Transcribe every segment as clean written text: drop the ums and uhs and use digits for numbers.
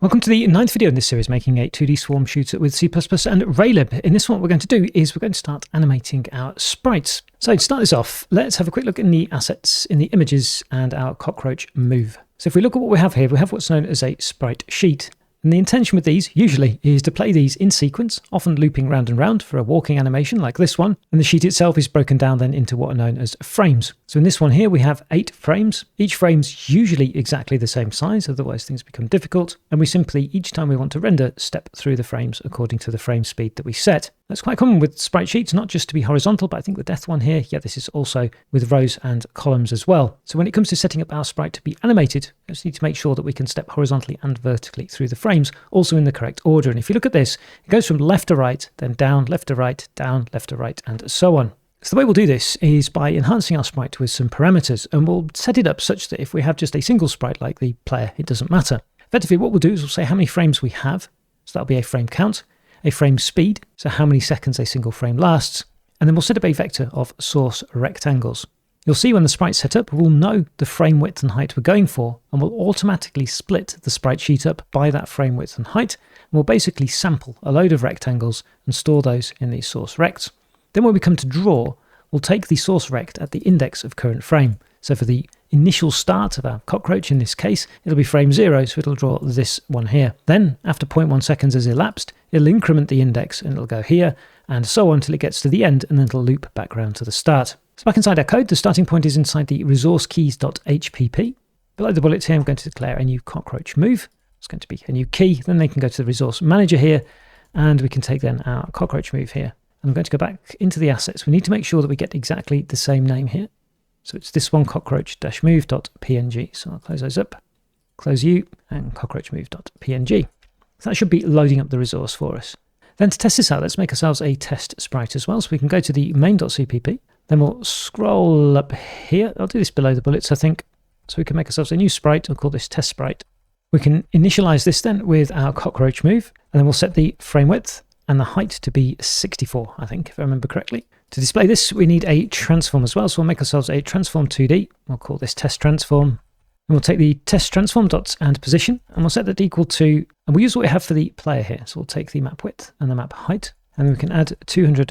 Welcome to the 9th video in this series, making a 2D swarm shooter with C++ and Raylib. In this one, what we're going to do is we're going to start animating our sprites. So to start this off, let's have a quick look in the assets, in the images, and our cockroach move. So if we look at what we have here, we have what's known as a sprite sheet. And the intention with these, usually, is to play these in sequence, often looping round and round for a walking animation like this one. And the sheet itself is broken down then into what are known as frames. So in this one here, we have 8 frames. Each frame's usually exactly the same size, otherwise things become difficult. And we simply, each time we want to render, step through the frames according to the frame speed that we set. That's quite common with sprite sheets, not just to be horizontal, but I think the death one here, yeah, this is also with rows and columns as well. So when it comes to setting up our sprite to be animated, we just need to make sure that we can step horizontally and vertically through the frames, also in the correct order. And if you look at this, it goes from left to right, then down, left to right, down, left to right, and so on. So the way we'll do this is by enhancing our sprite with some parameters, and we'll set it up such that if we have just a single sprite like the player, it doesn't matter. Effectively, what we'll do is we'll say how many frames we have, so that'll be a frame count, a frame speed, so how many seconds a single frame lasts, and then we'll set up a vector of source rectangles. You'll see when the sprite's set up, we'll know the frame width and height we're going for, and we'll automatically split the sprite sheet up by that frame width and height, and we'll basically sample a load of rectangles and store those in these source rects. Then when we come to draw, we'll take the source rect at the index of current frame. So for the initial start of our cockroach, in this case, it'll be frame 0, so it'll draw this one here. Then, after 0.1 seconds has elapsed, it'll increment the index and it'll go here, and so on until it gets to the end, and then it'll loop back around to the start. So back inside our code, the starting point is inside the resourcekeys.hpp. Below the bullets here, I'm going to declare a new cockroach move. It's going to be a new key. Then they can go to the resource manager here, and we can take then our cockroach move here. And I'm going to go back into the assets. We need to make sure that we get exactly the same name here. So it's this one, cockroach-move.png. So I'll close those up, close you, and cockroachmove.png. So that should be loading up the resource for us. Then to test this out, let's make ourselves a test sprite as well. So we can go to the main.cpp. Then we'll scroll up here. I'll do this below the bullets, I think. So we can make ourselves a new sprite. We'll call this test sprite. We can initialize this then with our cockroach move, and then we'll set the frame width and the height to be 64, I think, if I remember correctly. To display this, we need a transform as well. So we'll make ourselves a transform 2D. We'll call this test transform. And we'll take the test transform dot and position, and we'll set that equal to, and we'll use what we have for the player here. So we'll take the map width and the map height, and then we can add 200.0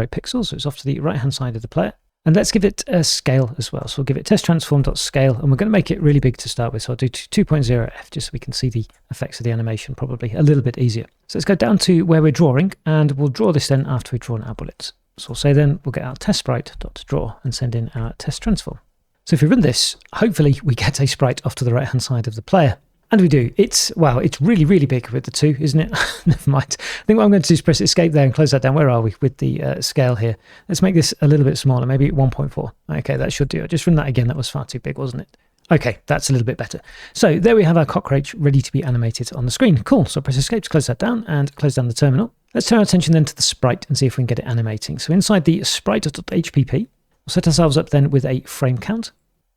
pixels. So it's off to the right-hand side of the player. And let's give it a scale as well. So we'll give it test transform.scale, and we're going to make it really big to start with. So I'll do 2.0f just so we can see the effects of the animation probably a little bit easier. So let's go down to where we're drawing, and we'll draw this then after we've drawn our bullets. So we'll say then we'll get our test sprite.draw and send in our test transform. So if we run this, hopefully we get a sprite off to the right-hand side of the player. And we do. It's really, really big with the 2, isn't it? Never mind. I think what I'm going to do is press escape there and close that down. Where are we with the scale here? Let's make this a little bit smaller, maybe 1.4. Okay, that should do it. Just run that again. That was far too big, wasn't it? Okay, that's a little bit better. So there we have our cockroach ready to be animated on the screen. Cool. So press escape to close that down and close down the terminal. Let's turn our attention then to the sprite and see if we can get it animating. So inside the sprite.hpp, we'll set ourselves up then with a frame count,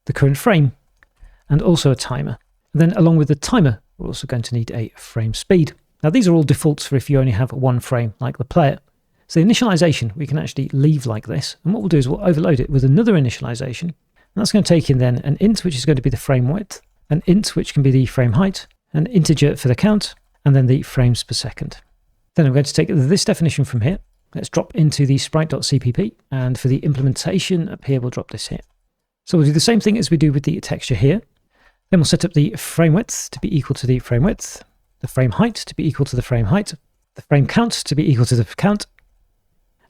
the current frame, and also a timer. And then along with the timer, we're also going to need a frame speed. Now these are all defaults for if you only have one frame like the player. So the initialization we can actually leave like this. And what we'll do is we'll overload it with another initialization. And that's going to take in then an int, which is going to be the frame width, an int, which can be the frame height, an integer for the count, and then the frames per second. Then I'm going to take this definition from here. Let's drop into the sprite.cpp. And for the implementation up here, we'll drop this here. So we'll do the same thing as we do with the texture here. Then we'll set up the frame width to be equal to the frame width, the frame height to be equal to the frame height, the frame count to be equal to the count,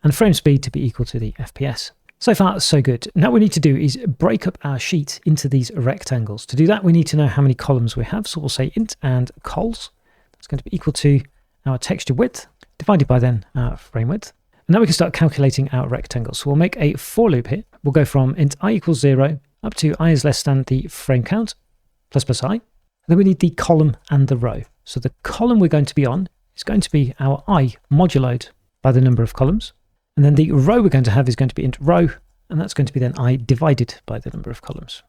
and frame speed to be equal to the FPS. So far, so good. Now what we need to do is break up our sheet into these rectangles. To do that, we need to know how many columns we have. So we'll say int and cols. That's going to be equal to our texture width divided by then our frame width. And now we can start calculating our rectangles. So we'll make a for loop here. We'll go from int I equals 0 up to I is less than the frame count, plus I. And then we need the column and the row. So the column we're going to be on is going to be our I moduloed by the number of columns. And then the row we're going to have is going to be int row, and that's going to be then I divided by the number of columns.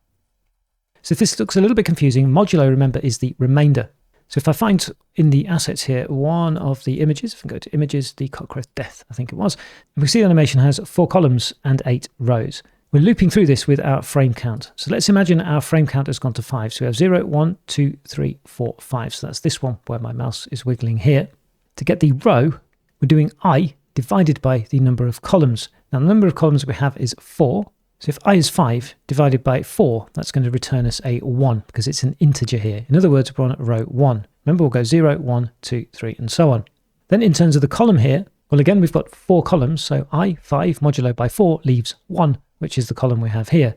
So if this looks a little bit confusing, modulo, remember, is the remainder. So if I find in the assets here one of the images, if I go to images, the cockroach death, I think it was, and we see the animation has 4 columns and 8 rows. we're looping through this with our frame count. So let's imagine our frame count has gone to 5. So we have 0, 1, 2, 3, 4, 5. So that's this one where my mouse is wiggling here. To get the row, we're doing I divided by the number of columns. Now the number of columns we have is 4. So if I is 5 divided by 4, that's going to return us a 1 because it's an integer here. In other words, we're on row 1. Remember, we'll go 0, 1, 2, 3, and so on. Then in terms of the column here, well, again, we've got 4 columns. So I, 5 modulo by 4 leaves 1, which is the column we have here.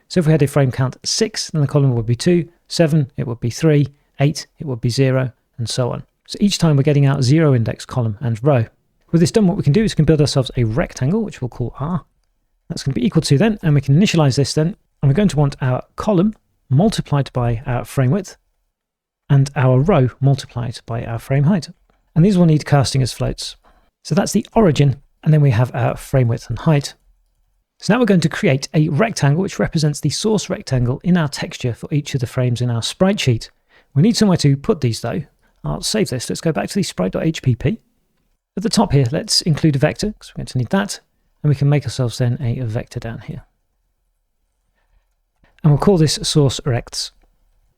So if we had a frame count 6, then the column would be 2, 7, it would be 3, 8, it would be 0, and so on. So each time we're getting out 0 index column and row. With this done, what we can do is we can build ourselves a rectangle, which we'll call R. That's going to be equal to then, and we can initialize this then, and we're going to want our column multiplied by our frame width, and our row multiplied by our frame height. And these will need casting as floats. So that's the origin, and then we have our frame width and height. So now we're going to create a rectangle which represents the source rectangle in our texture for each of the frames in our sprite sheet. We need somewhere to put these though. I'll save this. Let's go back to the sprite.hpp. At the top here, let's include a vector because we're going to need that. And we can make ourselves then a vector down here. And we'll call this source rects.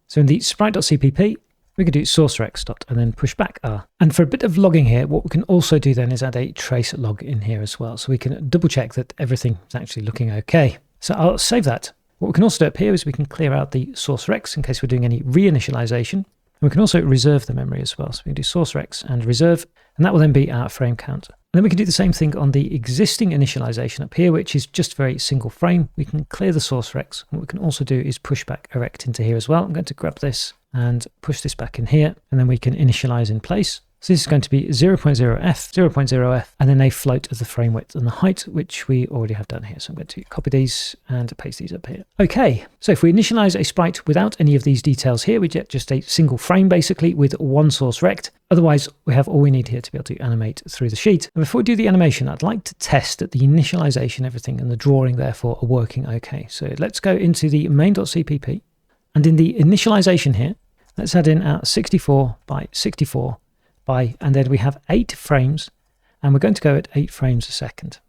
So in the sprite.cpp, we can do source rects dot and then push back R. And for a bit of logging here, what we can also do then is add a trace log in here as well. So we can double check that everything is actually looking okay. So I'll save that. What we can also do up here is we can clear out the source recs in case we're doing any reinitialization. And we can also reserve the memory as well. So we can do source recs and reserve, and that will then be our frame count. And then we can do the same thing on the existing initialization up here, which is just very single frame. We can clear the source recs. What we can also do is push back a rect into here as well. I'm going to grab this and push this back in here, and then we can initialize in place. So this is going to be 0.0f, 0.0f, and then a float of the frame width and the height, which we already have done here. So I'm going to copy these and paste these up here. Okay, so if we initialize a sprite without any of these details here, we get just a single frame basically with one source rect. Otherwise, we have all we need here to be able to animate through the sheet. And before we do the animation, I'd like to test that the initialization, everything, and the drawing therefore are working okay. So let's go into the main.cpp, and in the initialization here, let's add in our 64 by 64 by, and then we have 8 frames, and we're going to go at 8 frames a second.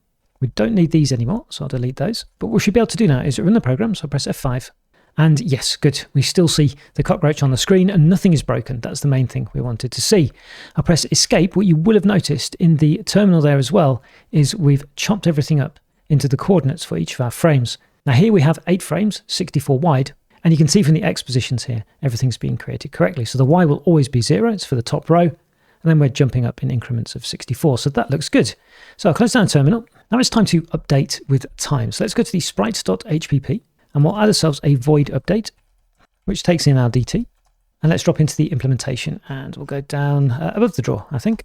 We don't need these anymore, so I'll delete those. But what we should be able to do now is run the program, so I'll press F5. And yes, good. We still see the cockroach on the screen and nothing is broken. That's the main thing we wanted to see. I'll press escape. What you will have noticed in the terminal there as well is we've chopped everything up into the coordinates for each of our frames. Now here we have 8 frames, 64 wide, and you can see from the X positions here, everything's being created correctly. So the Y will always be 0, it's for the top row, and then we're jumping up in increments of 64. So that looks good. So I'll close down terminal. Now it's time to update with time. So let's go to the sprites.hpp. And we'll add ourselves a void update, which takes in our DT. And let's drop into the implementation, and we'll go down above the draw, I think.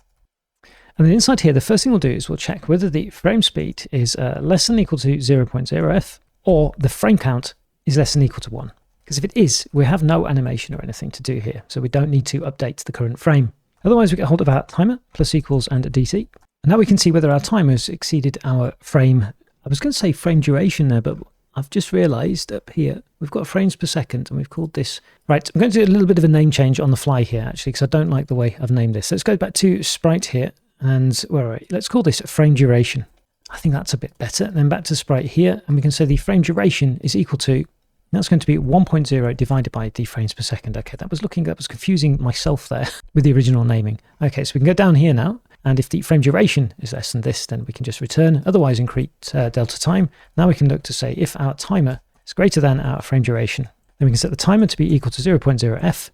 And then inside here, the first thing we'll do is we'll check whether the frame speed is less than or equal to 0.0f, or the frame count is less than or equal to 1. Because if it is, we have no animation or anything to do here. So we don't need to update the current frame. Otherwise, we get hold of our timer, plus equals and DT. And now we can see whether our timer's exceeded our frame. I was going to say frame duration there, but I've just realized up here, we've got frames per second, and we've called this. Right, I'm going to do a little bit of a name change on the fly here, actually, because I don't like the way I've named this. Let's go back to Sprite here, and where are we? Let's call this frame duration. I think that's a bit better. Then back to Sprite here, and we can say the frame duration is equal to, that's going to be 1.0 divided by the frames per second. Okay, that was confusing myself there with the original naming. Okay, so we can go down here now. And if the frame duration is less than this, then we can just return, otherwise increase delta time. Now we can look to say if our timer is greater than our frame duration, then we can set the timer to be equal to 0.0f.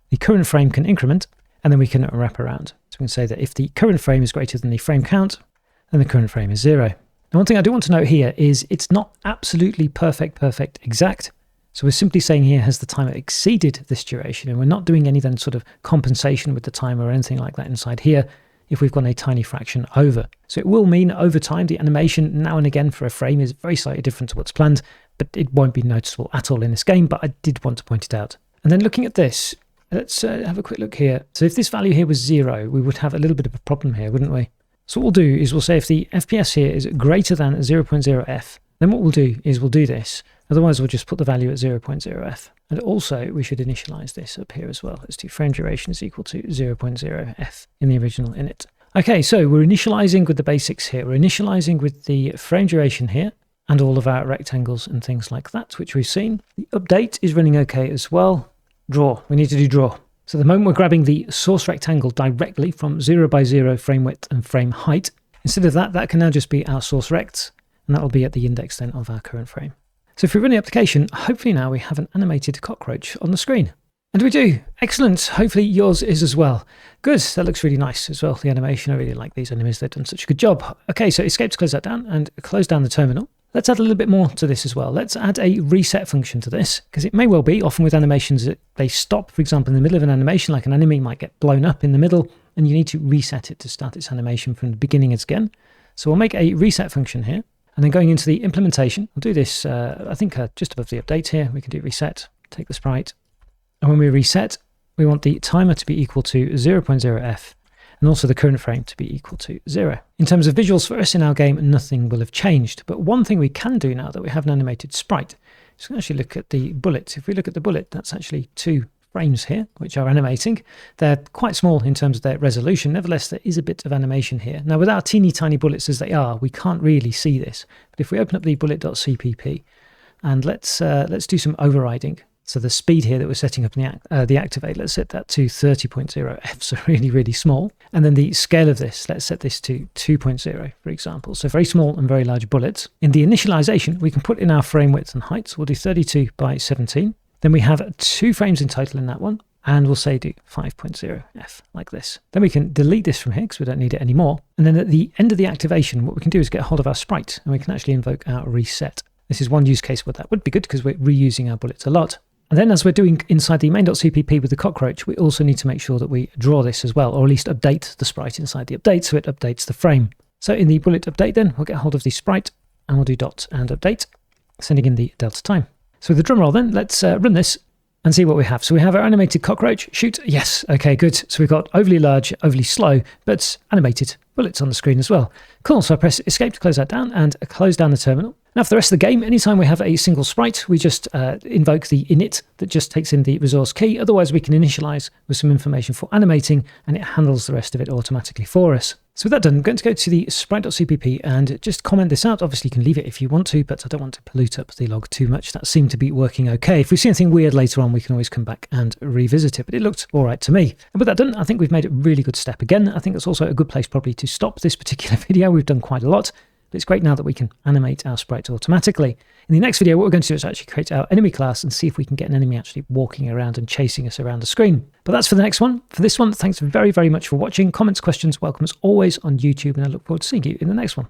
The current frame can increment, and then we can wrap around. So we can say that if the current frame is greater than the frame count, then the current frame is 0. Now one thing I do want to note here is it's not absolutely perfect, exact. So we're simply saying here, has the timer exceeded this duration? And we're not doing any then sort of compensation with the timer or anything like that inside here if we've gone a tiny fraction over. So it will mean over time, the animation now and again for a frame is very slightly different to what's planned, but it won't be noticeable at all in this game, but I did want to point it out. And then looking at this, let's have a quick look here. So if this value here was 0, we would have a little bit of a problem here, wouldn't we? So what we'll do is we'll say if the FPS here is greater than 0.0f, then what we'll do is we'll do this. Otherwise, we'll just put the value at 0.0f. And also, we should initialize this up here as well. Let's do frame duration is equal to 0.0f in the original init. Okay, so we're initializing with the basics here. We're initializing with the frame duration here. and all of our rectangles and things like that, which we've seen. The update is running okay as well. Draw, we need to do draw. So at the moment we're grabbing the source rectangle directly from 0 by 0 frame width and frame height. Instead of that, that can now just be our source rects, and that will be at the index then of our current frame. So if we run the application, hopefully now we have an animated cockroach on the screen. And we do. Excellent. Hopefully yours is as well. Good. That looks really nice as well. The animation, I really like these enemies. They've done such a good job. Okay, so escape to close that down and close down the terminal. Let's add a little bit more to this as well. Let's add a reset function to this, because it may well be, often with animations, that they stop, for example, in the middle of an animation, like an enemy might get blown up in the middle, and you need to reset it to start its animation from the beginning again. So we'll make a reset function here. And then going into the implementation, we'll do this, I think just above the update here, we can do reset, take the sprite. And when we reset, we want the timer to be equal to 0.0f and also the current frame to be equal to 0. In terms of visuals for us in our game, nothing will have changed. But one thing we can do now that we have an animated sprite is we can actually look at the bullet. If we look at the bullet, that's actually 2 frames here, which are animating. They're quite small in terms of their resolution. Nevertheless, there is a bit of animation here. Now, with our teeny tiny bullets as they are, we can't really see this. But if we open up the bullet.cpp and let's do some overriding. So the speed here that we're setting up in the activate, let's set that to 30.0f, so really, really small. And then the scale of this, let's set this to 2.0, for example. So very small and very large bullets. In the initialization, we can put in our frame width and height. So we'll do 32 by 17. Then we have 2 frames in total in that one. And we'll say do 5.0f, like this. Then we can delete this from here because we don't need it anymore. And then at the end of the activation, what we can do is get hold of our sprite, and we can actually invoke our reset. This is one use case where that would be good because we're reusing our bullets a lot. And then as we're doing inside the main.cpp with the cockroach, we also need to make sure that we draw this as well, or at least update the sprite inside the update so it updates the frame. So in the bullet update then, we'll get hold of the sprite and we'll do dot and update, sending in the delta time. So with the drum roll then, let's run this and see what we have. So we have our animated cockroach. Shoot. Yes. Okay, good. So we've got overly large, overly slow, but animated bullets on the screen as well. Cool. So I press escape to close that down and close down the terminal. Now for the rest of the game, anytime we have a single sprite, we just invoke the init that just takes in the resource key. Otherwise, we can initialize with some information for animating, and it handles the rest of it automatically for us. So with that done, I'm going to go to the sprite.cpp and just comment this out. Obviously, you can leave it if you want to, but I don't want to pollute up the log too much. That seemed to be working okay. If we see anything weird later on, we can always come back and revisit it, but it looked all right to me. And with that done, I think we've made a really good step again. I think that's also a good place probably to stop this particular video. We've done quite a lot. But it's great now that we can animate our sprites automatically. In the next video, what we're going to do is actually create our enemy class and see if we can get an enemy actually walking around and chasing us around the screen. But that's for the next one. For this one, thanks very, very much for watching. Comments, questions, welcome as always on YouTube, and I look forward to seeing you in the next one.